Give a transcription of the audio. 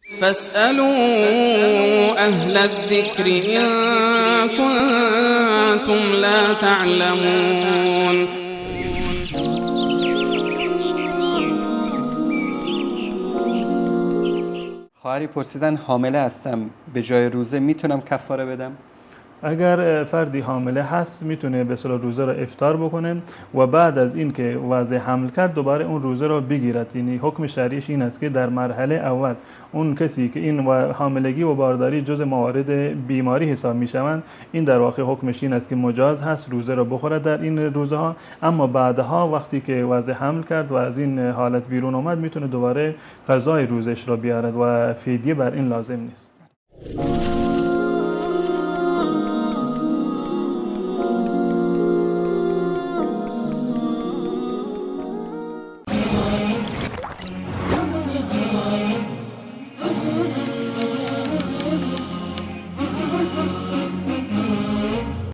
فاسألوا أهل الذكر إن كنتم لا تعلمون. خواهری پرسیدن حامله هستم، به جای روزه میتونم کفاره بدم؟ اگر فردی حامله هست میتونه به اصطلاح روزه را افطار بکنه و بعد از این که وضع حمل کرد دوباره اون روزه را بگیرد. یعنی حکم شرعیش این است که در مرحله اول اون کسی که این حاملگی و بارداری جز موارد بیماری حساب میشوند، این در واقع حکمش این است که مجاز هست روزه را بخورد در این روزه ها. اما بعدها وقتی که وضع حمل کرد و از این حالت بیرون آمد میتونه دوباره قضای روزش را بیارد و فدیه بر این لازم نیست.